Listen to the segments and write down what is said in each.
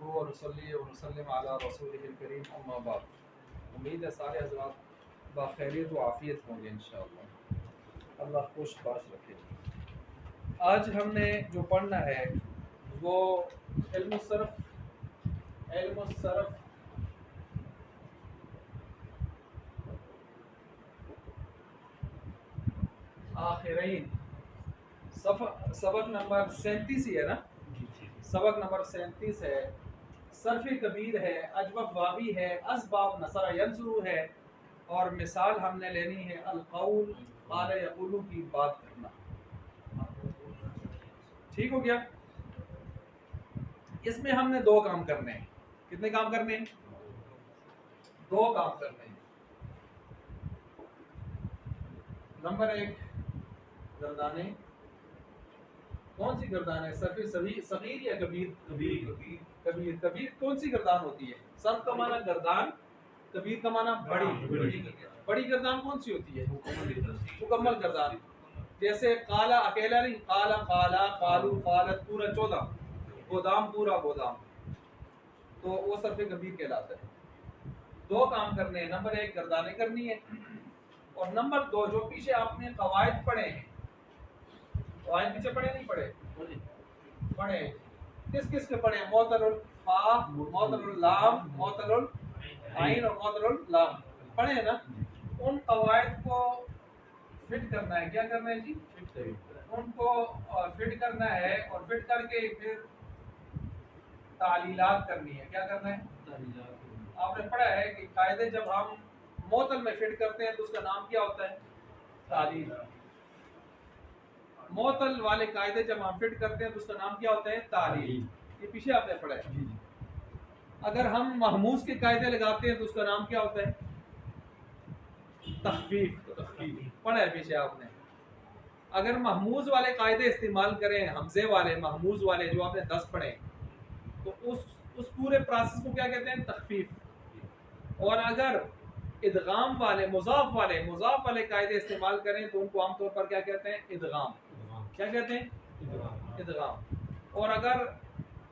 نحمده ونصلي ونسلم على رسوله الكريم اما بعد. امید ہے سارے حضرات باخیریت و عافیت ہوں گے انشاءاللہ. اللہ خوش باش رکھے. آج ہم نے جو پڑھنا ہے وہ علم الصرف آخرین سبق نمبر 37 ہی ہے نا. سبق نمبر 37 ہے. صرف کبیر ہے, اجوف واوی ہے, اسباب نصر ینصر ہے, اور مثال ہم نے لینی ہے القول قال یقول کی بات کرنا. ٹھیک ہو گیا. اس میں ہم نے 2 کام کرنے ہیں. کتنے کام کرنے ہیں؟ 2 کام کرنے ہیں. نمبر 1 گردانے. کون سی گردان ہے؟ صغیر یا کبیر؟ کبیر. کبیر کون سی گردان ہوتی ہے؟ صرف کا معنی گردان, کبیر کا معنی بڑی. بڑی گردان کون سی ہوتی ہے؟ مکمل گردان. جیسے قالا اکیلا نہیں, قالا قالا قالو قالت پورا 14, گودام پورا گودام, تو وہ صرف کبیر کہلاتا ہے. 2 کام کرنے ہیں. نمبر 1 گردانے کرنی ہے, اور نمبر 2 جو پیچھے آپ نے قواعد پڑھے ہیں, قواعد پیچھے پڑھے نہیں پڑھے؟ پڑھے. کس کس کے پڑھے؟ معطل الفا, معطل اللام, معطل العین اور معطل اللام پڑھے ہیں نا. ان قواعد کو فٹ کرنا ہے. کیا کرنا ہے جی؟ ان کو فٹ کرنا ہے, اور فٹ کر کے پھر تعلیلات کرنی ہے. کیا کرنا ہے؟ آپ نے پڑھا ہے کہ قاعدے جب ہم معطل میں فٹ کرتے ہیں تو اس کا نام کیا ہوتا ہے؟ تعلیل. معطل والے قاعدے جب ہم فٹ کرتے ہیں تو اس کا نام کیا ہوتا ہے؟ تعلیل. یہ پیچھے آپ نے پڑھا ہے. اگر ہم محموز کے قاعدے لگاتے ہیں تو اس کا نام کیا ہوتا ہے؟ تخفیف. پڑھا ہے پیچھے آپ نے. اگر محموز والے قاعدے استعمال کریں, حمزے والے, محموز والے جو آپ نے 10 پڑھے, تو اس پورے پروسیس کو کیا کہتے ہیں؟ تخفیف. اور اگر ادغام والے, مضاف والے قاعدے استعمال کریں تو ان کو عام طور پر کیا کہتے ہیں؟ ادغام. کیا کہتے ہیں؟ ادغام. اور اگر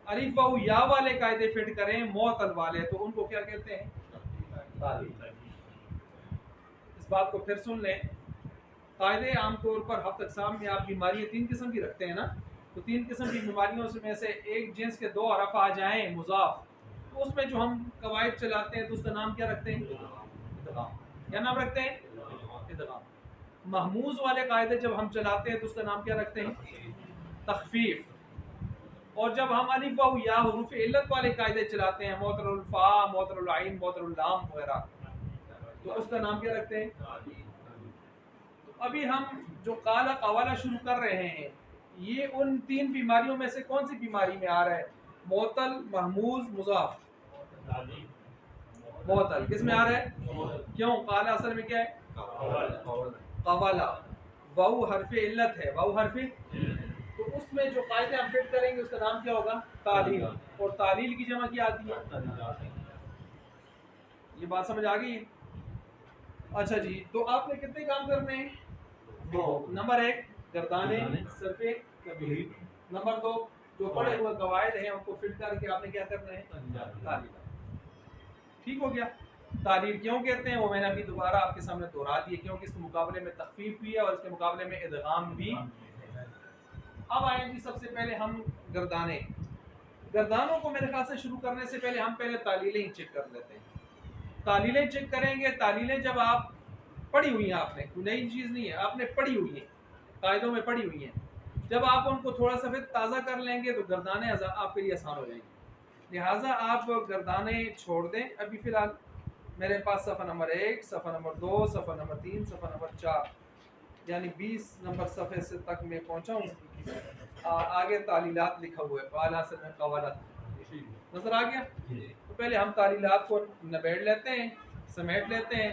الف و یا والے قاعدے فٹ کریں, معطل والے, تو ان کو کیا کہتے ہیں؟ تعلیل. اس بات کو پھر سن لیں. قاعدے عام طور پر 7 اقسام میں آپ بیماریاں 3 قسم کی رکھتے ہیں نا, تو 3 قسم کی بیماریوں میں سے ایک جنس کے 2 حرف آ جائیں مضاف, تو اس میں جو ہم قواعد چلاتے ہیں تو اس کا نام کیا رکھتے ہیں؟ ادغام. کیا نام رکھتے ہیں؟ ادغام. محموز والے قاعدے جب ہم چلاتے ہیں تو اس کا نام کیا رکھتے ہیں؟ تخفیف. اور جب ہم الف و یا حروف علت والے قاعدے چلاتے ہیں, معطل الفا, معطل العین, معطل اللام وغیرہ, تو اس کا نام کیا رکھتے ہیں؟ ابھی ہم جو قالا قوالا شروع کر رہے ہیں, یہ ان 3 بیماریوں میں سے کون سی بیماری میں آ رہا ہے؟ معطل, محموز, مضاف. معطل کس میں آ رہا ہے؟ کیوں؟ قالا اصل میں کیا ہے؟ قوالا. واو حرف علت ہے, واو حرف, تو اس میں جو قاعدے ہم فٹ کریں گے اس کا نام کیا ہوگا؟ تعلیل. اور تعلیل کی جمع کیا آتی ہے؟ یہ بات سمجھ آ گئی؟ اچھا جی, تو آپ نے کتنے کام کرنے ہیں؟ 2. نمبر 1 گردانے صرف کبیر. نمبر 2 جو پڑھے ہوئے قواعد ہیں ان کو فٹ کر کے آپ نے کیا کرنا ہے؟ تعلیل. ٹھیک ہو گیا. تعلیل کیوں کہتے ہیں وہ میں نے ابھی دوبارہ آپ کے سامنے دہرا دی, کیونکہ اس کے مقابلے میں تخفیف بھی ہے اور اس کے مقابلے میں ادغام بھی. اب آئیں جی, سب سے پہلے ہم گردانے. گردانوں کو میرے خیال سے شروع کرنے سے پہلے ہم پہلے تعلیلیں ہی چیک کر لیتے ہیں. تعلیلیں چیک کریں گے. تعلیلیں جب آپ پڑھی ہوئی ہیں, آپ نے کوئی نئی چیز نہیں ہے, آپ نے پڑھی ہوئی ہیں, قاعدوں میں پڑھی ہوئی ہیں, جب آپ ان کو تھوڑا سا پھر تازہ کر لیں گے تو گردانے آپ کے لیے آسان ہو جائیں گے. لہٰذا آپ گردانے چھوڑ دیں ابھی فی الحال. میرے پاس صفحہ نمبر 1, صفحہ نمبر 2, صفحہ نمبر 3, صفحہ نمبر 4, یعنی 20 نمبر صفحے سے تک میں پہنچا ہوں. آگے تعلیلات لکھا ہوا ہے, قالا اصل میں قوالت نظر آ گیا. تو پہلے ہم تعلیلات کو نبیڑ لیتے ہیں, سمیٹ لیتے ہیں,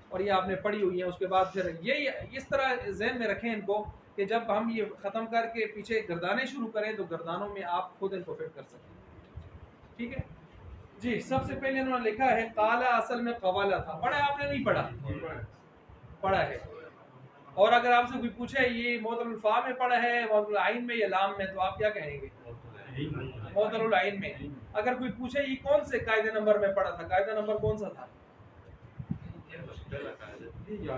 اور یہ آپ نے پڑھی ہوئی ہیں. اس کے بعد پھر یہ اس طرح ذہن میں رکھیں ان کو کہ جب ہم یہ ختم کر کے پیچھے گردانے شروع کریں تو گردانوں میں آپ خود ان کو فٹ کر سکیں. ٹھیک ہے جی. سب سے پہلے انہوں نے لکھا ہے قالا اصل میں قوالا تھا. پڑھا آپ نے؟ نہیں پڑھا؟ پڑھا ہے. اور اگر آپ سے کوئی پوچھے یہ معطل الفا میں پڑھا ہے, معطل العین میں یا لام میں, تو آپ کیا کہیں گے؟ معطل العین میں. اگر کوئی پوچھے یہ کون سے قاعدے نمبر میں پڑھا تھا، قاعدہ نمبر کون سا تھا؟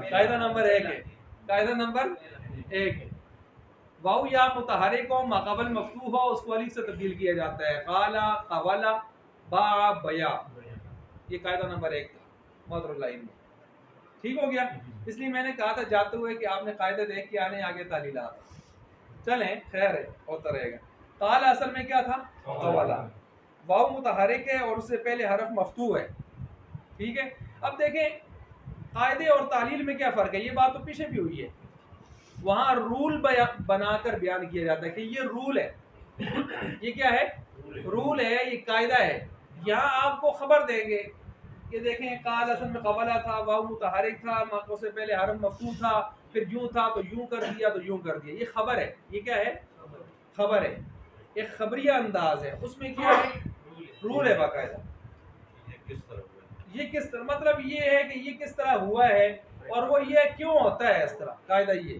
قاعدہ نمبر 1 ہے، قاعدہ نمبر 1 ہے۔ واو یا متحرک ہو ماقبل مفتوح ہو اس کو الف سے تبدیل کیا جاتا ہے، قالا قولا با بیا، یہ قاعدہ نمبر 1 تھا مدر العین میں، ٹھیک ہو گیا۔ اس لیے میں نے کہا تھا جاتے ہوئے کہ آپ نے قاعدے دیکھ کے آنے، آگے تعلیلات چلیں خیر ہے ہوتا رہے گا۔ قالا اصل میں کیا تھا؟ قولا، واو متحرک ہے اور اس سے پہلے حرف مفتوح ہے، ٹھیک ہے۔ اب دیکھیں قاعدے اور تعلیل میں کیا فرق ہے، یہ بات تو پیچھے بھی ہوئی ہے، وہاں رول بنا کر بیان کیا جاتا ہے کہ یہ رول ہے، یہ کیا ہے؟ رول ہے، یہ قاعدہ ہے۔ یہاں آپ کو خبر دیں گے کہ دیکھیں قال اصل میں قبلہ تھا، واو متحرک تھا، ماقو سے پہلے حرف مفتوح تھا، پھر یوں تھا تو یوں کر دیا تو یوں کر دیا، یہ خبر ہے، یہ کیا ہے؟ خبر ہے، ایک خبریہ انداز ہے، اس میں کیا ہے؟ رول ہے باقاعدہ۔ یہ کس طرح، مطلب یہ ہے کہ یہ کس طرح ہوا ہے اور وہ یہ کیوں ہوتا ہے اس طرح، قاعدہ یہ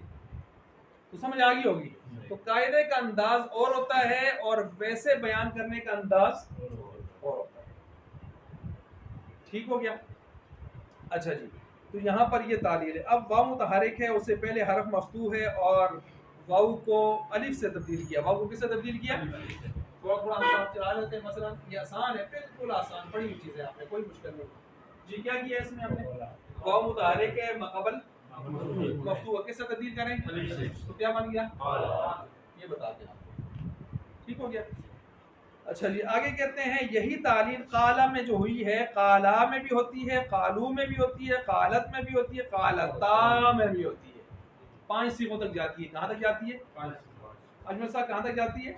تو سمجھ آ گئی ہوگی۔ تو قاعدے کا انداز اور ہوتا ہے اور ویسے بیان کرنے کا انداز اور ہوتا ہے، ٹھیک ہو گیا۔ اچھا جی، تو یہاں پر یہ تعلیل ہے۔ اب واو متحرک ہے، اس سے پہلے حرف مفتوح ہے اور واو کو الف سے تبدیل کیا، واو کو کس سے تبدیل کیا؟ تھوڑا آپ چلا لیتے ہیں، مثلا یہ آسان ہے، بالکل آسان، بڑی چیز ہے، آپ نے کوئی مشکل نہیں جی۔ کیا کیا اس میں ہم نے؟ واو متحرک ہے مقبل مفتوح، کس سے تبدیل کریں؟ تو کیا بن گیا؟ یہ بتاتے ہیں آپ کو، ٹھیک ہو گیا۔ اچھا جی آگے کہتے ہیں یہی تعلیل قالا میں جو ہوئی ہے، قالا میں بھی ہوتی ہے، قالو میں بھی ہوتی ہے، قالت میں بھی ہوتی ہے، قالتا میں بھی ہوتی ہے، 5 صیغوں تک جاتی ہے۔ کہاں تک جاتی ہے؟ اجمل صاحب کہاں تک جاتی ہے؟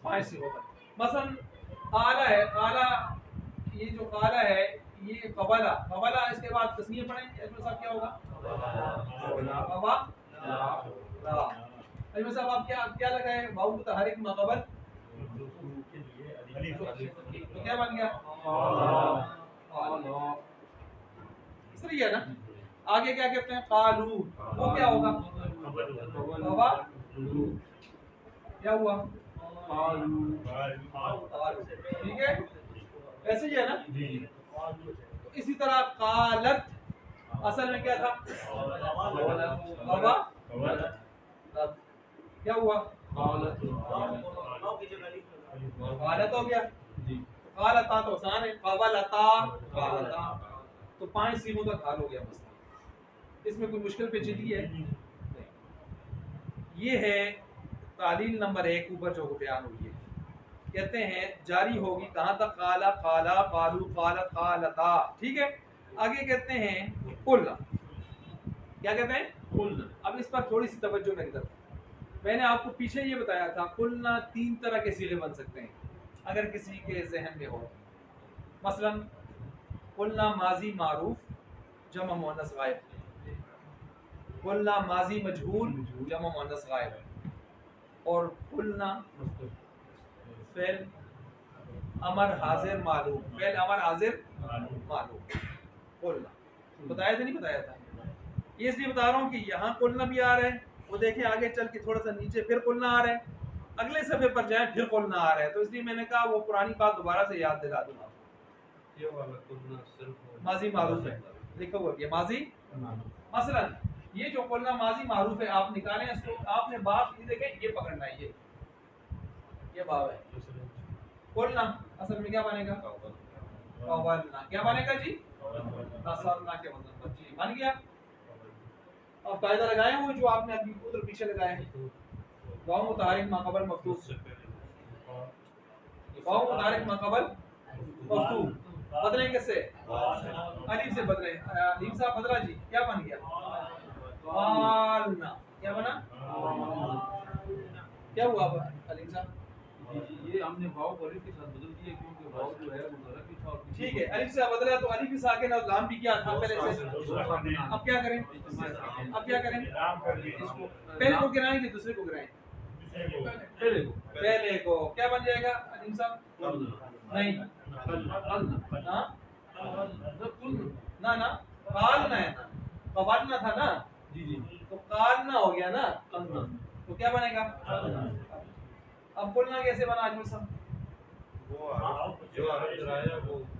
5 صیغوں تک۔ مثلا قالا ہے، قالا، یہ جو قالا ہے یہ قبلا، قبلا اس کے بعد تسنیہ پڑھیں گے اجمل صاحب کیا ہوگا؟ قبا لا۔ اجمل صاحب آپ کیا لگائے؟ واو متحرک مقبل تو کیا بن گیا؟ صحیح ہے نا۔ آگے کیا کہتے ہیں؟ قالو، وہ کیا ہوگا؟ قبا کیا ہوا؟ ٹھیک ہے، ایسے ہی ہے نا۔ اسی طرح قالت اصل میں کیا تھا؟ قبا کیا ہوا؟ قالت ہو گیا۔ قالتا تو آسان ہے، قبلتا قالتا، تو 5 صیغوں تک حل ہو گیا مسئلہ، اس میں کوئی مشکل پیچیدگی ہے نہیں۔ یہ ہے تعلیل نمبر 1 اوپر جو بیان ہوئی ہے، کہتے ہیں جاری ہوگی کہاں تک؟ قالا قالا قالو قالت قالتا، ٹھیک ہے۔ آگے کہتے ہیں قلنا، کیا کہتے ہیں؟ قلنا۔ اب اس پر تھوڑی سی توجہ میری طرف، میں نے آپ کو پیچھے یہ بتایا تھا قلنا 3 طرح کے صیغے بن سکتے ہیں اگر کسی کے ذہن میں ہو۔ مثلا قلنا ماضی معروف جمع مؤنث غائب، قلنا ماضی مجہول جمع مؤنث غائب، اور قلنا فعل امر حاضر معلوم، فعل امر حاضر معلوم۔ قلنا بتایا تھا نہیں بتایا تھا، یہ اس لیے بتا رہا ہوں کہ یہاں قلنا بھی آ رہا ہے، وہ دیکھیں آگے چل کے تھوڑا سا نیچے پھر قلنا آ رہا ہے، اگلے صفحے پر جائیں پھر قلنا آ رہا ہے، تو اس لیے میں نے کہا وہ پرانی بات دوبارہ سے یاد دلا دوں۔ ماضی معروف ہے، لکھو ہوا یہ ماضی، مثلا یہ جو قلنا ماضی معروف ہے آپ نکالیں اس کو، آپ نے باب یہ دیکھیں یہ پکڑنا ہے، یہ باب ہے۔ قلنا اصل میں کیا بنے گا؟ قولنا، کیا بنے گا جی؟ قصرنا کے وزن پر، جی بن گیا۔ اب قاعدہ لگائے ہوئے جو آپ نے ابھی ادھر پیچھے لگائے ہیں، واو متحرک ما قبل مفتوح، واو متحرک ما قبل مفتوح، بدلیں کس سے؟ الف سے بدلیں، علیم صاحب بدلا جی، کیا بن گیا؟ قالنا، کیا بنا؟ کیا ہوا علیم صاحب؟ یہ ہم نے واو کو الف کے ساتھ بدل دیا کیونکہ واو جو ہے مضارع بھی تھا، ٹھیک ہے الف سے بدلا تو الف ساکن اور لام بھی کیا تھا پہلے سے۔ اب کیا کریں؟ اب کیا کریں؟ پہلے کو گرائیں گے دوسرے کو گرائیں؟ پہلے کو کیا بن جائے گا علیم صاحب؟ نہیں نا نا قالنا ہے نا، قبلنا تھا نا جی جی، تو قالنا ہو گیا نا، تو کیا بنے گا؟ اب قلنا کیسے بنا اجمل صاحب؟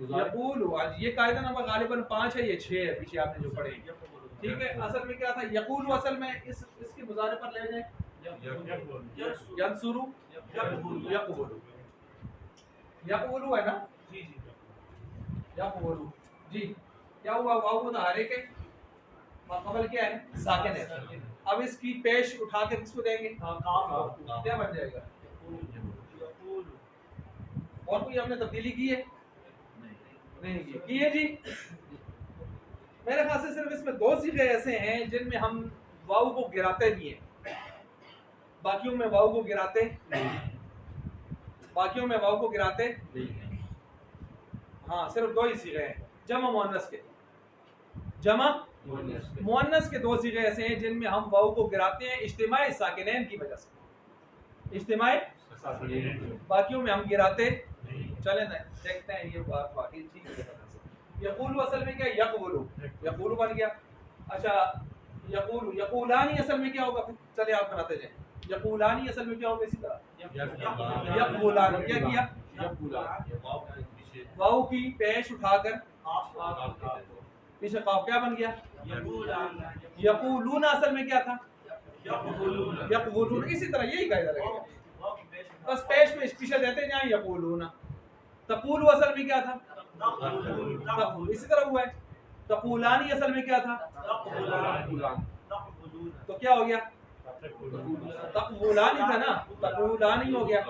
یقول یہ قاعدہ نمبر غالباً 5 ہے، یہ 6 ہے پیچھے آپ نے جو پڑھے، ٹھیک ہے. اصل میں کیا تھا یقول، اصل میں اس کے مضارع پر لے جائیں ینصرو یقول، یقول ہے نا یقول. جی کیا ہوا، واو متحرک ہے، ماقبل کیا ہے ساکن ہے. اب اس کی پیش اٹھا کے کس کو دیں گے، کیا بن جائے گا. اور کوئی ہم نے تبدیلی کی ہے نہیں کی ہے جی. میرے خیال سے صرف اس میں 2 صیغے ایسے ہیں جن میں ہم واو کو گراتے بھی ہیں، باقیوں میں واو کو گراتے ہاں صرف 2 ہی صیغے ہیں جمع مؤنث کے. جمع مؤنث کے 2 صیغے ایسے ہیں جن میں ہم واو کو گراتے ہیں اجتماع ساکنین کی وجہ سے، اجتماع باقیوں میں ہم گراتے. چلیں دیکھتے ہیں یہ بات واقعی ٹھیک ہے. یقول اصل میں کیا یقول، یقول بن گیا. اچھا یقول، یقولانی اصل میں کیا ہوگا، چلے آپ بناتے جائیں. یقولانی اصل میں کیا ہوگا اسی طرح یقولانی. کیا کیا، واو کی پیش اٹھا کر پیچھے قاف کیا بن گیا یقولون. اصل میں کیا تھا یقولون. اسی طرح یہی قاعدہ لگے گا، بس پیش میں پیچھے دیتے جائیں یقولون. تقول اصل میں کیا تھا تقول، اسی طرح ہوا ہے. تقولانی اصل میں کیا تھا تو کیا ہو گیا تقولانی تھا نا، تقولانی ہو گیا.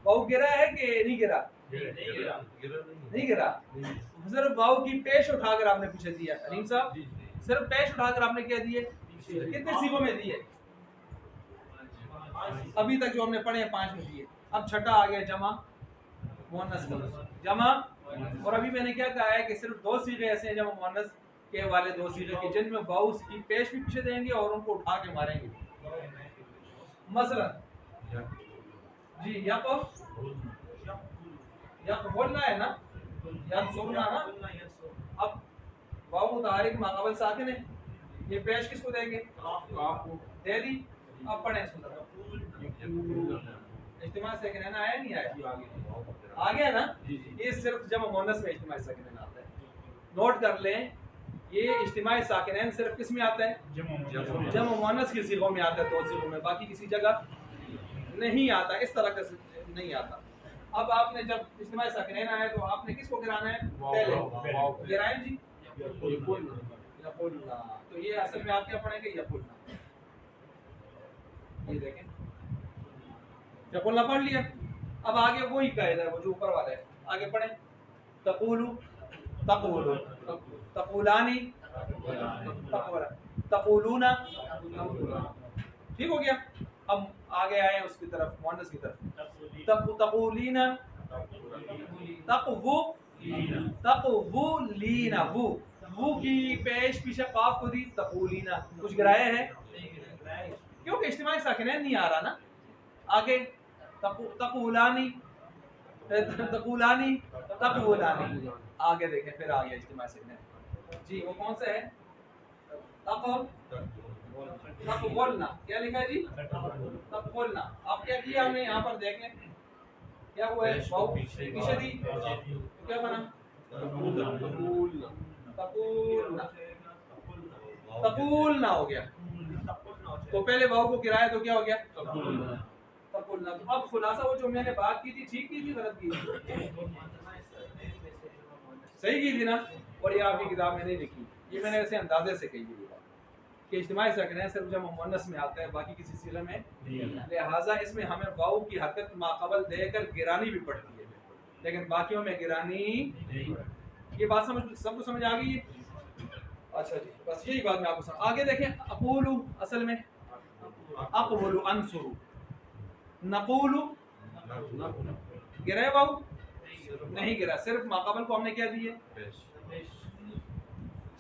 واو گرا ہے کہ نہیں گرا، نہیں گرا. صرف واو کی پیش اٹھا کر آپ نے پیچھے دیا. علیم صاحب صرف پیش اٹھا کر آپ نے کیا دیے، کتنے صیغوں میں دیے ابھی تک جو ہم نے پڑھے ہیں 5 میں دیے. اب چھٹا آ گیا جمع مؤنث کا جمع. اور ابھی میں نے کیا کہا ہے کہ صرف 2 صیغے ایسے ہیں جمع مؤنث کے والے 2 صیغے کے جن میں واو کی پیش بھی پیچھے دیں گے اور ان کو اٹھا کے ماریں گے. مثلا جی یقولنا ہے نا، ینصرنا نا. اب واو متحرک ماقبل ساکن ہے، یہ پیش کس کو دیں گے دے دی. اب پڑھیں اس کو، اجتماع ساکنین آیا نہیں آیا، آ گیا نا. یہ صرف جمع مؤنث میں اجتماع ساکنین آتا ہے. نوٹ کر لیں یہ اجتماع ساکنین صرف کس میں آتا ہے جمع مؤنث کی صیغوں میں آتا ہے، 2 صیغوں میں، باقی کسی جگہ نہیں آتا. اس طرح کا نہیں آتا. اب آپ نے جب اجتماع ساکنین آیا تو آپ نے کس کو گرانا ہے، پہلے گرائیں جی یقولنا. تو یہ اصل میں آپ کیا پڑھیں گے یقولنا. یہ دیکھیں یقولنا پڑھ لیا. اب آگے وہی قاعدہ ہے وہ جو اوپر والا ہے، آگے پڑھیں. تقولو تقولو، تقولانی تقولون. ٹھیک ہو گیا. اب آگے آئے اس کی طرف مؤنث کی طرف. تقولین تقولین، وہ کی پیش پیچھے قاف کو دی تقولین. کچھ گرایا ہے کیونکہ اجتماع ساکنین نہیں آ رہا نا. آگے تقولانی تقولانی تقولانی. آگے دیکھیں پھر آ گیا اجتماع ساکنین. جی وہ کون سا ہے تقولنا. کیا لکھا ہے جی تقولنا. اب کیا کیا ہم نے یہاں پر دیکھ لیں کیا ہوا ہے، واو پیچھے دی کیا بنا تقولنا. تقولنا ہو گیا. تو پہلے واو کو گرایا تو کیا ہو گیا تقولنا. تو اب خلاصہ وہ جو میں نے بات کی تھی ٹھیک کی تھی غلط کی تھی، صحیح کی تھی نا. اور یہ آپ کی کتاب میں نہیں لکھی، یہ میں نے ایسے اندازے سے کہی ہوئی بات کہ اجتماع ساکنین صرف جمع مؤنث میں آتا ہے، باقی کسی صیغے میں. لہٰذا اس میں ہمیں واو کی حرکت ماقبل دے کر گرانی بھی پڑتی ہے، لیکن باقیوں میں گرانی. یہ بات سب کو سمجھ آ گئی ہے. اچھا جی بس یہی بات میں آپ کو سمجھ. آگے دیکھیں اقول اصل میں اقول انصر. نقول گرے واو نہیں گرا، صرف ماقبل کو ہم نے کیا دیے.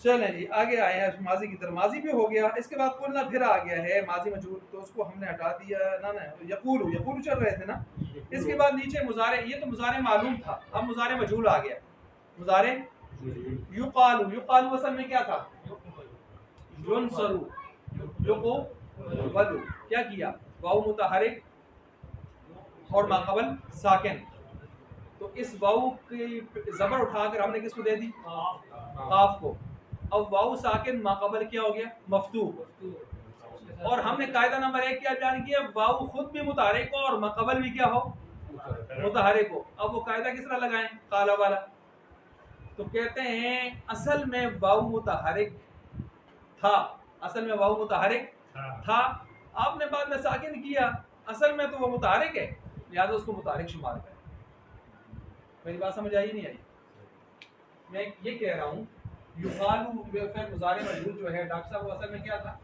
چلیں جی آگے آئے ہیں ماضی کی طرف. ماضی بھی ہو گیا. اس کے بعد قلنا پھر آ گیا ہے ماضی مجہول، تو اس کو ہم نے ہٹا دیا نا. یقول یقول چل رہے تھے نا. اس کے بعد نیچے مضارع. یہ تو مضارع معلوم تھا، اب مضارع مجہول آ گیا. مضارع یقال. یقال اصل میں کیا تھا ینصرو یقول. کیا کیا واو متحرک اور ماقبل ساکن. تو اس واو کی زبر اٹھا کر ہم نے کس کو دے دی؟ قاف کو. اب واو ساکن ماقبل کیا ہو گیا؟ مفتوح. اور ہم نے قاعدہ نمبر 1 کیا بیان کیا؟ واو خود بھی متحرک ہو اور ماقبل بھی کیا ہو؟ متحرک ہو. اب وہ قاعدہ کس طرح لگائیں؟ قالا والا. تو کہتے ہیں اصل میں واو متحرک تھا، اصل میں واو متحرک تھا، آپ نے بعد میں ساکن کیا، اصل میں تو وہ متحرک ہے، لہذا اس کو متحرک شمار کریں. میری بات سمجھ آئی نہیں آئی؟ میں یہ کہہ رہا ہوں یقالو فعل مضارع مجہول جو ہے ڈاکٹر صاحب وہ اصل میں کیا تھا؟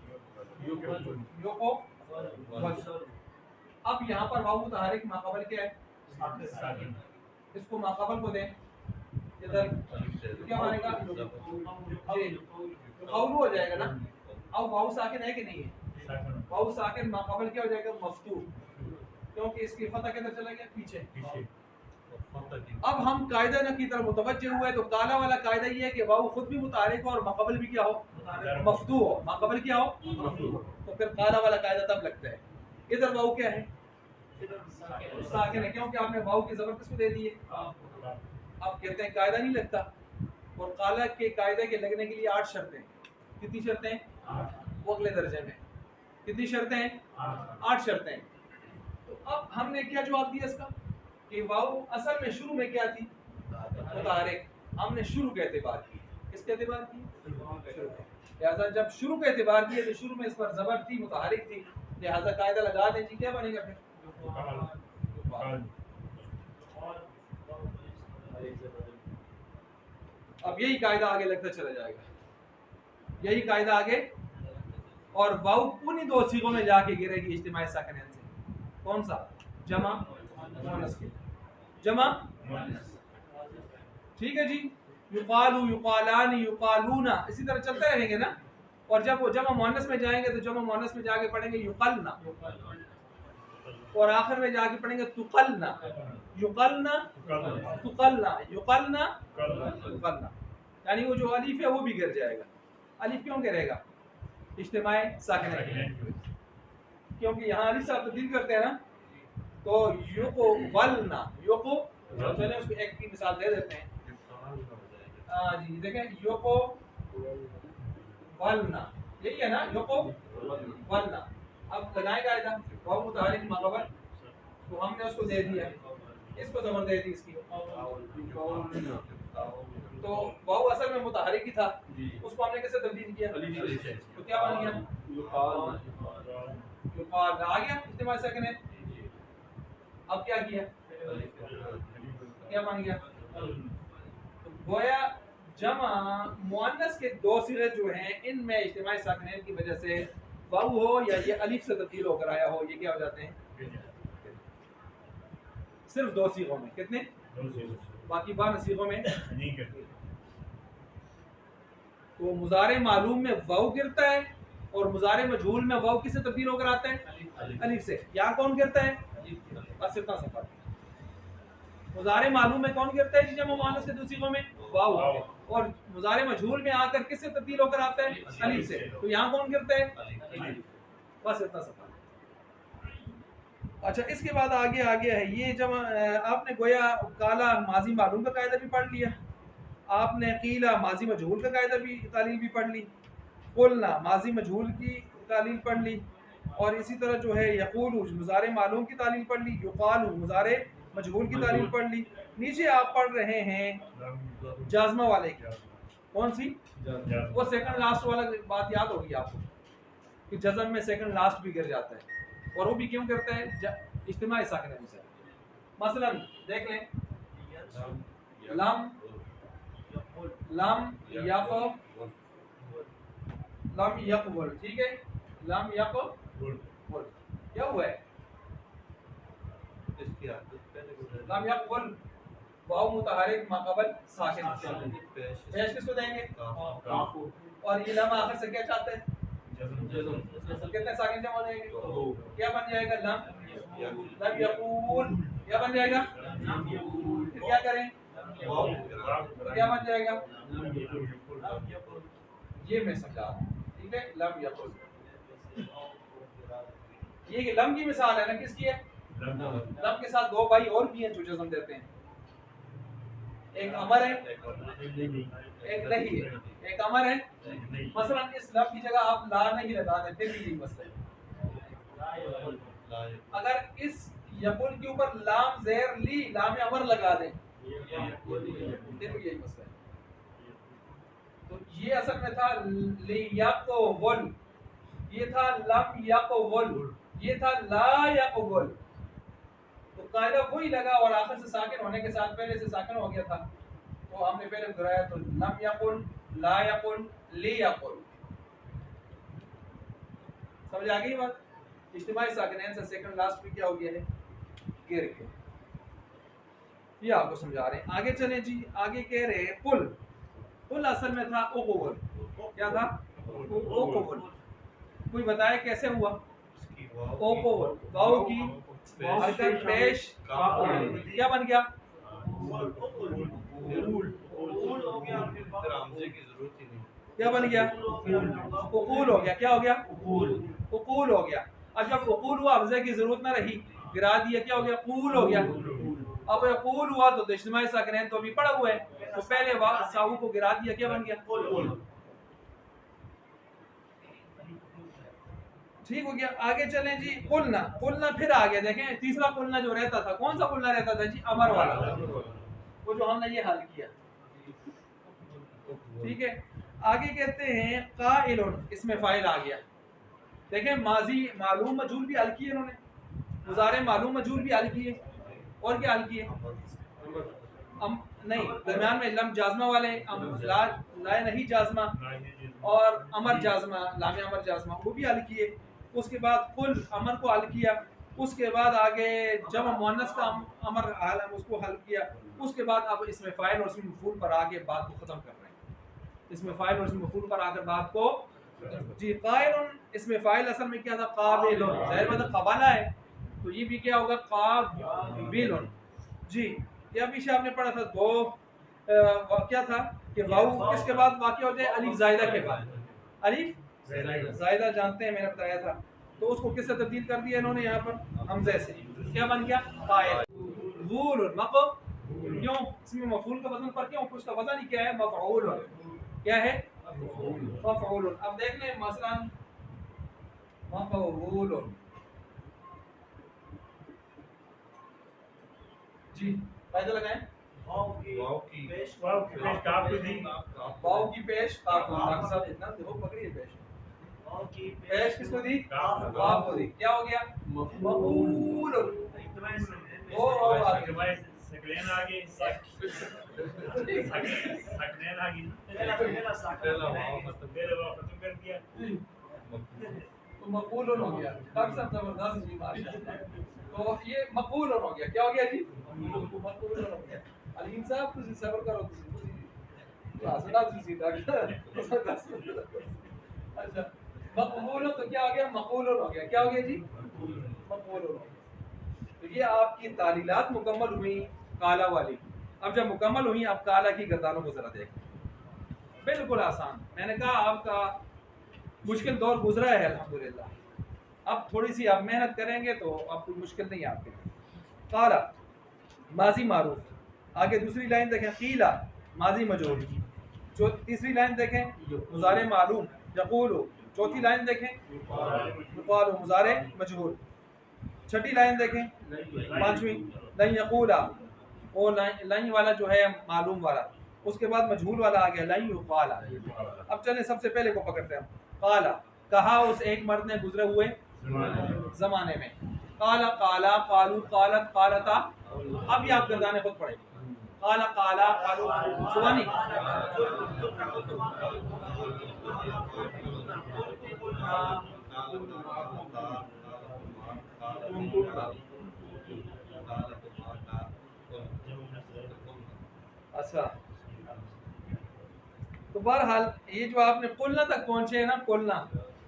یوقو. اب یہاں پر واو متحرک ماقبل کیا ہے؟ اس کو ماقبل کو دیں ادھر کیا بنے گا؟ جی قول ہو جائے گا نا. اب واو ساکن ہے کہ نہیں ہے؟ واو ساکن ماقبل کیا ہو جائے گا؟ مفتوح، کیونکہ اس کی فتح کدھر چلا گیا؟ پیچھے. اب ہم قاعدہ نہ کی طرف متوجہ ہوئے تو کالا والا قاعدہ یہ ہے کہ واو خود بھی متحرک ہو اور ماقبل بھی کیا ہو؟ مفتوح ہو. ماقبل کیا ہو؟ تو پھر کالا والا قاعدہ تب لگتا ہے. ادھر واو کیا ہے؟ ساکن ہے، کیونکہ آپ نے واو کی زبر کس کو دے دی ہے؟ اب کہتے ہیں قاعدہ نہیں لگتا. اور قالا کے قاعدے کے لگنے کے لیے 8 شرطیں. کتنی شرطیں؟ وہ اگلے درجے میں. کتنی شرطیں ہیں؟ 8 شرطیں. تو اب ہم نے کیا جواب دیا اس کا کہ واو اصل میں شروع میں کیا تھی؟ متحرک. ہم نے شروع کے اعتبار کی. کس کے اعتبار کی؟ شروع کے. لہذا جب شروع کے اعتبار کیے تو شروع میں اس پر زبر تھی، متحرک تھی، لہذا قاعدہ لگا دیں. جی کیا بنے گا پھر؟ اب یہی قاعدہ آگے لگتا چلا جائے گا، یہی قاعدہ آگے. اور واو انہی 2 صیغوں میں جا کے گرے گی اجتماعی ساکنین سے. کون سا؟ جمع مؤنث کے. جمع ٹھیک ہے جی. یقالو، یقالان، یقالون، اسی طرح چلتے رہیں گے نا. اور جب وہ جمع مؤنث میں جائیں گے تو جمع مؤنث میں جا کے پڑھیں گے یقلنا، اور آخر میں جا کے پڑھیں گے تقلنا. یقلنا تقلنا، یقلنا تقلنا. یعنی وہ جو الف ہے وہ بھی گر جائے گا. الف کیوں گرے گا؟ اجتماع ساکنین، کیونکہ یہاں الف صاحب تبدیل کرتے ہیں نا. تو یوقو ولنا، یوقو چلیں اس کو ایک کی مثال دے دیتے ہیں. جی دیکھیں یوقو ولنا، یہی ہے نا یوقو ولنا. اب لگائیں قاعدہ واو متحرک ماقبل، تو ہم نے اس کو دے دیا، اس کو زبر دے دی اس کی. تو واو اصل میں متحرک ہی تھا، اس کو ہم نے کیسے تبدیل کیا؟ تو کیا بن گیا؟ یقال آ گیا اجتماع ساکنین. اب کیا کیا؟ کیا بن گیا؟ تو گویا جمع مؤنث کے 2 صیغے جو ہیں ان میں اجتماع ساکنین کی وجہ سے واو ہو یا یہ الف سے تبدیل ہو کر آیا ہو، یہ کیا ہو جاتے ہیں؟ صرف 2 صیغوں میں. کتنے؟ باقی 12 صیغوں میں نہیں کرتے. تو مضارع معلوم میں واو گرتا ہے اور مضارع مجہول میں واو کس سے تبدیل ہو کر آتا ہے؟ الف سے. یہاں کون گرتا ہے؟ بس اتنا سا فرق. مضارع معلوم میں کون گرتا ہے جمع مؤنث کے 2 صیغوں میں؟ واو. اور مضارع مجہول میں آ کر کس سے تبدیل ہو کر آتا ہے؟ الف سے. تو یہاں کون گرتا ہے؟ بس اتنا سا فرق. اچھا اس کے بعد آگے ہے یہ جمع. آپ نے گویا کالا ماضی معلوم کا قاعدہ بھی پڑھ لیا، آپ نے قیلا ماضی مجہول کا قاعدہ بھی تعلیل بھی پڑھ لی، قلنا ماضی مجہول کی تعلیل پڑھ لی، اور اسی طرح جو ہے یقول مضارع معلوم کی تعلیل پڑھ لی، یقال مضارع مجہول کی تعلیل پڑھ لی. نیچے آپ پڑھ رہے ہیں جازمہ والے کی. کون سی؟ وہ سیکنڈ لاسٹ والا بات یاد ہوگی آپ کو کہ جزم میں سیکنڈ لاسٹ بھی گر جاتا ہے، اور وہ بھی کیوں کرتا ہے؟ اجتماع ساکنین سے. مثلا دیکھ لیں لم یقبل، ٹھیک ہے. لم یقبل کیا ہوا ہے؟ لم یقبل واو متحرک ماقبل ساکن. پیش کس کو دیں گے؟ اور یہ لم آخر سے کیا چاہتے ہیں؟ کتنے ساکن جمع ہو جائیں گے؟ کیا بن جائے گا؟ لم یقول. کیا بن جائے گا؟ پھر کیا کریں؟ کیا بن جائے گا؟ یہ میں سمجھا رہا ہوں. ٹھیک ہے. لم یقل، یہ لم کی مثال ہے نا. کس کی ہے؟ لم کے ساتھ 2 بھائی اور بھی ہیں جو جزم دیتے ہیں. ایک امر ہے ایک نہیں ہے. ایک امر ہے مثلا اس لفظ کی جگہ آپ لا نہیں لگا دیں پھر بھی یہی مسئلہ ہے. اگر اس یقول کے اوپر لام زیر لی لام امر لگا دیں پھر بھی یہی مسئلہ ہے. تو یہ اصل میں تھا لیقول، یہ تھا لم یقول، یہ تھا لا یقول. تو قاعدہ وہی لگا اور آخر سے ساکن ہونے کے ساتھ پہلے سے ساکن ہو گیا تھا تو ہم نے پہلے دہرایا تو لم یقل لا یقل لی یقل. سمجھ آ گئی بات؟ اجتماعی ساکنین سے سیکنڈ لاسٹ بھی کیا ہو گیا ہے گر گیا. یہ آپ کو سمجھا رہے ہیں. آگے چلیں جی. آگے کہہ رہے ہیں قل. قل اصل میں تھا اقول. کیا تھا؟ اقول. کوئی بتائے کیسے ہوا؟ اقول واو کی حرکت پیش کیا بن گیا؟ کیا بن گیا؟ اقول ہو گیا. کیا ہو گیا؟ اقول ہو گیا. اب جب اقول ہوا حمزے کی ضرورت نہ رہی گرا دیا کیا ہو گیا؟ قول ہو گیا. اب اقول ہوا تو اجتماعی ساکنین تو ابھی پڑا ہوا ہے تو پہلے ساو کو گرا دیا کیا بن گیا؟ ٹھیک ہو گیا. آگے چلیں جی. قلنا. قلنا پھر آ گیا. دیکھیں تیسرا قلنا جو رہتا تھا کون سا قلنا رہتا تھا جی؟ امر والا وہ جو ہم نے یہ حل کیا. ٹھیک ہے. آگے کہتے ہیں قائل. اس میں فاعل آ گیا. دیکھیں ماضی معلوم مجہول بھی حل کیے انہوں نے, مضارع معلوم مجہول بھی حل کیے, اور کیا حل کیے؟ نہیں درمیان میں لم جازمہ والے, لا نہیں جازمہ اور امر جازمہ, لام امر جازمہ وہ بھی حل کیے. اس کے بعد قل امر کو حل کیا. اس کے بعد آگے جمع مؤنث کا امر اس کو حل کیا. اس کے بعد اب اس میں فاعل اور اسم مفعول پر آگے بات کو ختم کر رہے ہیں. اس میں فاعل اور اسم مفعول پر آگے بات کو جی. قائل اس میں فاعل اصل میں کیا تھا؟ قابل. ظاہر بات ہے قبالہ ہے تو یہ بھی کیا ہوگا؟ قابل. جی کیا پیچھے آپ نے پڑھا تھا دو کیا تھا کہ واو کس کے بعد واقع ہو جائے؟ الف زائدہ کے بعد. الف زائدہ جانتے ہیں میں نے بتایا تھا, تو اس کو کس سے تبدیل کر دیا انہوں نے یہاں پر؟ حمزے سے. کیا بن گیا؟ قائل. مفعول. کیوں اس میں مفعول کا وزن پر کیوں؟ اس کا وزن ہی کیا ہے؟ مفعول. کیا ہے؟ مفعول. اب دیکھ لیں مثلا مفعول جی قاعدہ لگائیں. واو کی پیش کاف اتنا دیکھو پکڑیے پیش کس کو دی؟ کاف کو دی. کیا ہو گیا؟ مفعول. سکلین آگے ختم کر دیا تو مقبول ہو گیا. سب زبردست جی ماشاءاللہ. تو یہ مقبول ہو گیا. کیا ہو گیا جی؟ مقبول ہو گیا. علیم صاحب تسی صبر کرو. اچھا مقبول تو کیا ہو گیا؟ مقبول ہو گیا. کیا ہو گیا جی؟ مقبول ہو گیا. تو یہ آپ کی تعلیلات مکمل ہوئی کالا والی. اب جب مکمل ہوئی آپ کالا کی گردانوں کو ذرا دیکھیں. بالکل آسان. میں نے کہا آپ کا مشکل دور گزرا ہے الحمدللہ. اب تھوڑی سی آپ محنت کریں گے تو اب کوئی مشکل نہیں آپ کے لیے. قالا ماضی معروف. آگے دوسری لائن دیکھیں قیلا ماضی مجہول. جو تیسری لائن دیکھیں مضارع معلوم یقول. چوتھی لائن دیکھیں یقال مضارع مجہول. چھٹی لائن دیکھیں پانچویں لن یقولا. وہ لن والا جو ہے معلوم والا. اس کے بعد مجہول والا آ گیا لن یقالا. اب چلیں سب سے پہلے کو پکڑتے ہیں. قالا کہا اس ایک مرد نے گزرے ہوئے زمانے میں. قالا قالا قالو قالت قالتا. اب یہ آپ گردانے خود پڑھیں. قالا قالا قالو زبانی اچھا. تو بہرحال یہ جو آپ نے قلنا تک پہنچے ہیں نا قلنا,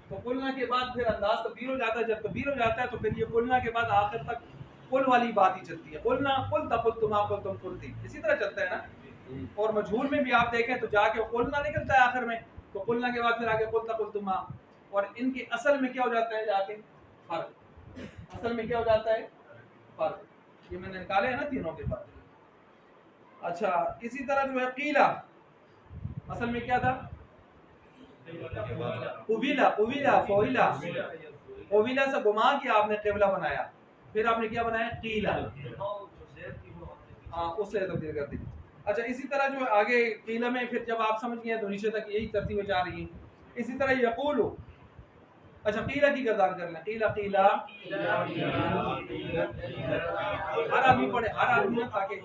تو قلنا کے بعد پھر انداز تبدیل ہو جاتا ہے. جب تبدیل ہو جاتا ہے تو پھر یہ قلنا کے بعد آخر تک قل والی بات ہی چلتی ہے. قلنا قلت قلتما قلتم قلتی اسی طرح چلتا ہے نا. اور مجہول میں بھی آپ دیکھیں تو جا کے قلنا نکلتا ہے آخر میں, تو قلنا کے بعد پھر آگے قلت قلتما. اور ان کے اصل میں کیا ہو جاتا ہے جا کے فرق. اصل میں کیا ہو جاتا ہے فرق. یہ میں نے نکالے ہیں نا تینوں کے فرق. اچھا اسی طرح جو ہے قیلا اصل میں کیا تھا؟ قبیلا قبیلا فویلا قبیلا سے گما کے آپ نے قبلہ بنایا، پھر آپ نے کیا بنایا؟ قیلا، ہاں اس سے تبدیل کر دی۔ اچھا اسی طرح جو آگے قیلا میں پھر جب آپ سمجھ گئے تو نیچے تک یہی ترتیبیں جا رہی ہیں۔ اسی طرح یقولو، اچھا قیلا کی گردان کر لیں، قیلا قیلا ہر آدمی پڑھے، ہر آدمی تاکہ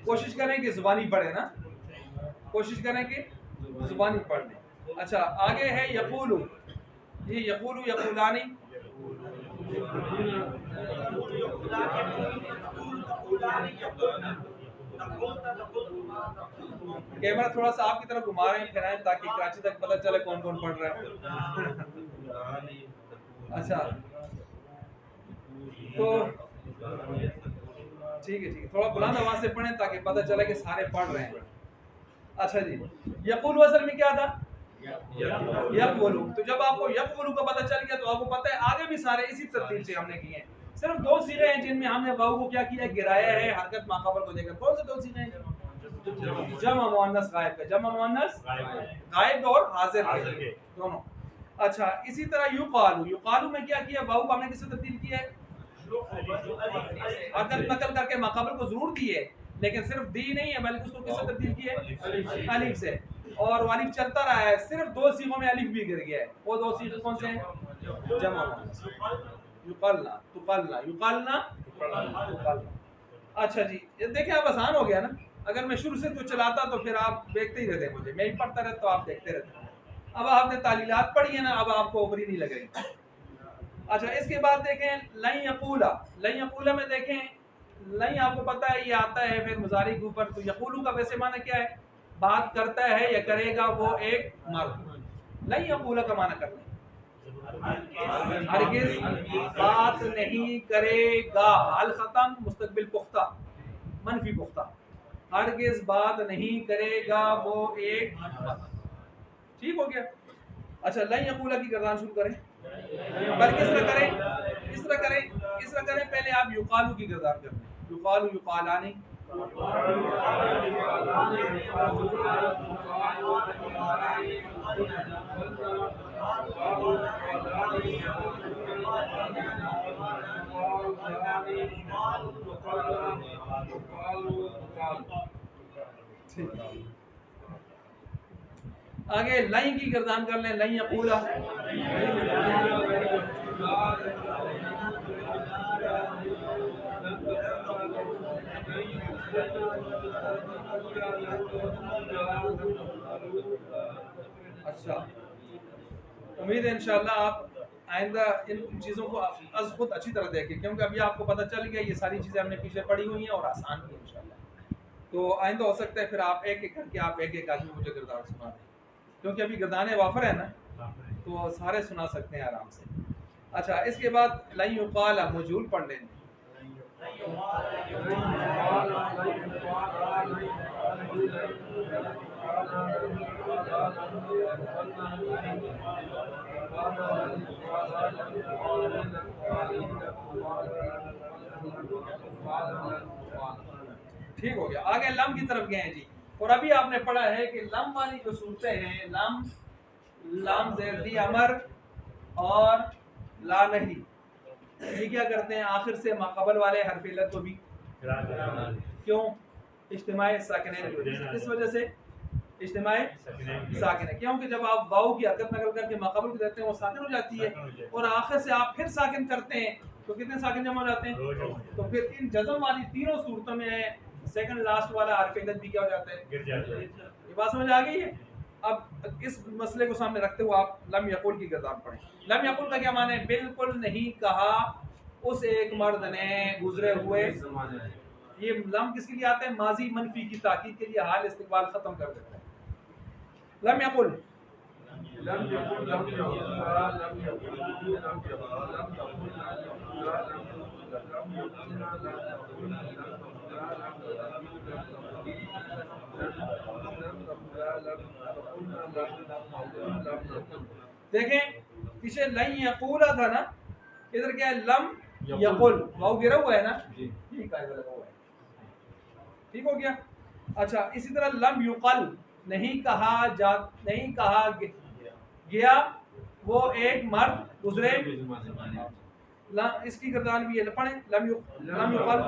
کوشش کریں کہ زبانی پڑھے نا، کوشش کریں کہ زبانی پڑھ لیں۔ اچھا آگے ہے یقولو، یہ یقولو یقولانی، کیمرہ تھوڑا سا آپ کی طرف گھما رہے ہیں پھرائیں تاکہ کراچی تک پتہ چلے کون کون پڑھ رہا ہے۔ اچھا تو ٹھیک ہے تھوڑا بلند آواز سے پڑھیں تاکہ پتہ چلے کہ سارے پڑھ رہے ہیں۔ اچھا جی یقولو اصل میں کیا تھا؟ یقولو، تو جب آپ کو یقولو کا پتہ چل گیا تو آپ کو پتہ ہے آگے بھی سارے اسی ترتیب سے ہم نے کیے ہیں۔ صرف دو صیغے ہیں جن میں ہم نے واو کو کیا کیا ہے؟ گرایا ہے حرکت ماقبل کو دے کر۔ کون سے دو صیغے ہیں؟ جمع مؤنث غائب کا، جمع مؤنث غائب اور حاضر کے دونوں۔ اچھا اسی طرح یقالو، یقالو میں کیا کیا؟ واو کو ہم نے کس سے تبدیل کیا ہے؟ حرکت نقل کر کے ماقبل کو ضرور دی ہے لیکن صرف دی نہیں ہے بلکہ اس کو کس سے تبدیل کیا ہے؟ الف سے، اور الف چلتا رہا ہے، صرف دو صیغوں میں الف بھی گر گیا ہے۔ وہ دو صیغے کون سے ہیں؟ جمع مؤنث، یقلنا تقلنا یقلنا تقلنا۔ اچھا جی یہ دیکھیں اب آسان ہو گیا نا، اگر میں شروع سے تو چلاتا تو پھر آپ دیکھتے ہی رہتے، مجھے میں ہی پڑھتا رہتا تو آپ دیکھتے رہتے۔ اب آپ نے تعلیلات پڑھی ہے نا، اب آپ کو اوپری نہیں لگے گی۔ اچھا اس کے بعد دیکھیں لن یقولا، لن یقولا میں دیکھیں لن آپ کو پتہ ہے یہ آتا ہے پھر مضارع کے اوپر، تو یقولو کا ویسے معنی کیا ہے؟ بات کرتا ہے یا کرے گا وہ ایک مرد۔ لن یقولا کا معنی کر لیں، ہرگز بات نہیں کرے گا، حال ختم، مستقبل پختہ منفی پختہ، ہرگز بات نہیں کرے گا وہ ایک مرد۔ ٹھیک ہو گیا؟ اچھا لن یقولا کی گردان شروع کریں، بلکہ اس طرح کریں اس طرح کریں پہلے آپ یقالو کی گردان کریں، یقالو یقالانی، آگے لن کی گردان کر لیں، لن یقولا، اچھا امید ہے انشاءاللہ آپ آئندہ ان چیزوں کو از خود اچھی طرح دیکھیں، کیونکہ ابھی آپ کو پتہ چل گیا یہ ساری چیزیں ہم نے پیچھے پڑھی ہوئی ہیں اور آسان بھی انشاءاللہ، تو آئندہ ہو سکتا ہے پھر آپ ایک ایک کر کے آپ ایک ایک آدمی مجھے گردان سنا دیں، کیونکہ ابھی گردانے وافر ہیں نا تو سارے سنا سکتے ہیں آرام سے۔ اچھا اس کے بعد لن یقال مجھول پڑھ لیں، ٹھیک ہو گیا۔ آگے لم کی طرف گئے ہیں جی، اور ابھی آپ نے پڑھا ہے کہ لم والی جو صورتیں ہیں، لم لام زیردی امر اور لا نہیں، یہ کیا کرتے ہیں؟ آخر سے ماقبل والے حرف علت کو بھی کیوں؟ اجتماع ساکنین کی وجہ سے، کس وجہ سے؟ اجتماع ساکنہ، کیونکہ جب آپ واو کی حرکت نقل کر کے ماقبل کو دیتے ہیں وہ ساکن ہو جاتی ہے، اور آخر سے آپ پھر ساکن کرتے ہیں تو کتنے ساکن جمع ہو جاتے ہیں؟ تو پھر ان جزم والی تینوں صورتوں میں سیکنڈ لاسٹ والا حرف علت بھی کیا ہو جاتا ہے؟ یہ بات سمجھ آ گئی ہے؟ اب اس مسئلے کو سامنے رکھتے ہوئے آپ لم یقول کی گردان پڑھیں۔ لم یقول کا کیا معنی ہے؟ بالکل نہیں کہا اس ایک مرد نے گزرے ہوئے زمانے، یہ لم کس کے لیے آتا ہے؟ ماضی منفی کی تاکید کے لیے، حال استقبال ختم کر دیتا ہے۔ لم یقل، دیکھیں پیچھے لن یقولا تھا نا، ادھر کیا ہے لم یقل، واو گرا ہوا ہے نا، یہ قاعدہ لگا ہوا ہے، ٹھیک ہو گیا. اچھا اسی طرح لم یقل نہیں کہا گیا وہ ایک مرد گزرے، اس کی گردان بھی ہے، پڑھیں لم یقل.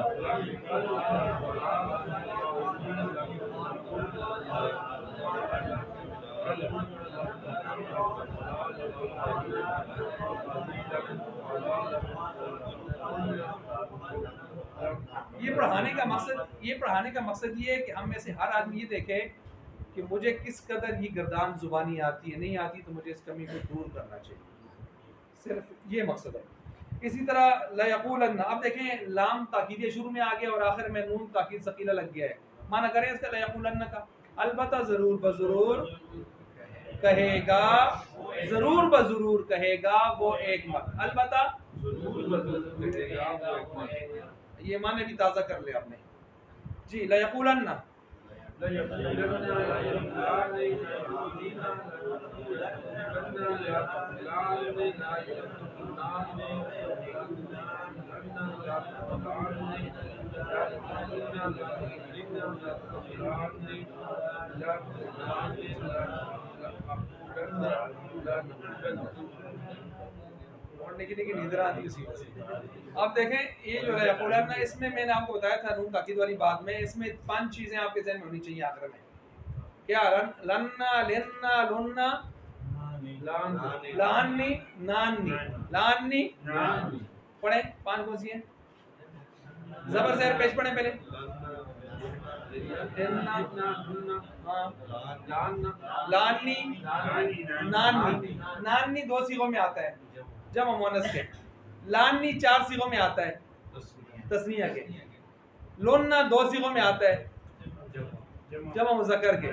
یہ پڑھانے کا مقصد یہ ہے کہ ہم میں سے ہر آدمی یہ دیکھے کہ مجھے کس قدر یہ گردان زبانی آتی ہے، نہیں آتی تو مجھے اس کمی کو دور کرنا چاہیے، صرف یہ مقصد ہے. اسی طرح لیقولن، اب دیکھیں لام تاکیدیہ شروع میں آ گیا اور آخر میں نون تاکید ثقیلہ لگ گیا ہے. معنی کریں اس کا لیقولن کا، البتہ ضرور بضرور کہے گا، ضرور بضرور کہے گا وہ ایک مرد، البتہ یہ معنی بھی تازہ کر لے آپ نے جی. لیقولن کی نیندر آتی اسی وجہ سے. آپ دیکھیں یہ جو لیقولن ہے، اس میں نے آپ کو بتایا تھا نون تاکید والی بات میں، اس میں 5 چیزیں آپ کے ذہن میں ہونی چاہیے آخر میں. کیا؟ لننا، لننا، لننا، لاننی، ناننی، لاننی. پڑھیں 5 کون سی ہیں؟ زبر زیر پیش پڑھیں پہلے. لاننی، ناننی. ناننی 2 صیغوں میں آتا ہے جمع مؤنث کے. لاننی 4 صیغوں میں آتا ہے تثنیہ کے. لوننا 2 صیغوں میں آتا ہے جمع مذکر کے.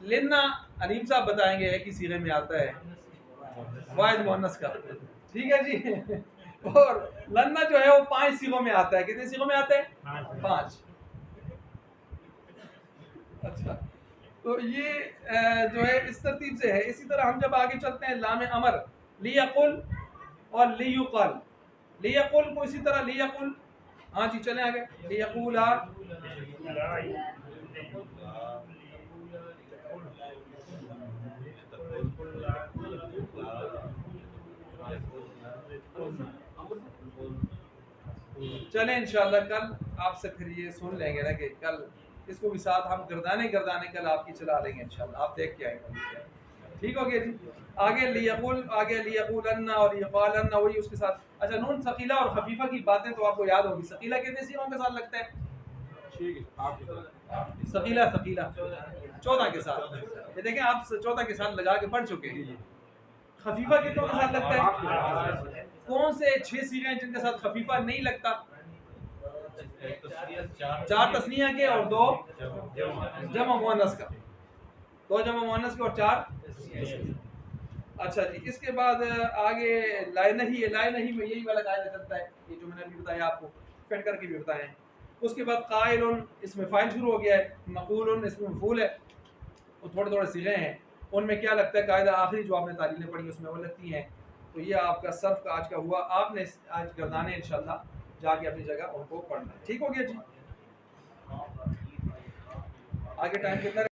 لننا علیم صاحب بتائیں گے ایک ہی صیغے میں آتا ہے واحد مؤنث کا. ٹھیک ہے جی. اور لننا جو ہے وہ 5 صیغوں میں آتا ہے. کتنے صیغوں میں آتا ہے؟ 5. اچھا تو یہ جو ہے اس ترتیب سے ہے. اسی طرح ہم جب آگے چلتے ہیں لام امر لیقل اور لیقل. لیقل کو اسی طرح لیقل، ہاں جی چلیں آگے. لیقولا، چلیں انشاءاللہ کل آپ سے پھر یہ سن لیں گے نا کہ کل اس کو بھی ساتھ ہم گردانے کل آپ کی چلا لیں گے انشاءاللہ. آپ دیکھ کے آئیں گے. ٹھیک ہو گیا جی. آگے لیقول، آگے لیقولن اور یقالن وہی اس کے ساتھ. اچھا نون ثقیلہ اور خفیفہ کی باتیں تو آپ کو یاد ہوگی. ثقیلہ کتنے صیغوں کے ساتھ لگتا ہے؟ ثقیلہ 14 کے ساتھ. یہ دیکھیں آپ 14 کے ساتھ لگا کے پڑھ چکے ہیں. خفیفہ کتنوں کے ساتھ لگتا ہے؟ کون سے 6 صیغے ہیں جن کے ساتھ خفیفہ نہیں لگتا؟ 4 تثنیہ کے اور 2 جمع مؤنث کا. 2 جمع مؤنث کے اور 4. اچھا جی. اس کے بعد آگے لائنہی ہے. لائنہی میں یہی والا قاعدہ چلتا ہے، یہ جو میں نے ابھی بتایا آپ کو، فٹ کر کے بھی بتایا ہے. اس کے بعد قائل، اس میں فاعل شروع ہو گیا ہے. مقول، اس میں مفعول ہے. وہ تھوڑے صیغے ہیں، ان میں کیا لگتا ہے قاعدہ آخری جو آپ نے تعلیلیں پڑھی اس میں وہ لگتی ہیں. تو یہ آپ کا صرف کا آج کا ہوا. آپ نے آج گردانے انشاءاللہ جا کے اپنی جگہ ان کو پڑھنا ہے. ٹھیک ہو گیا جی. آگے ٹائم کتنا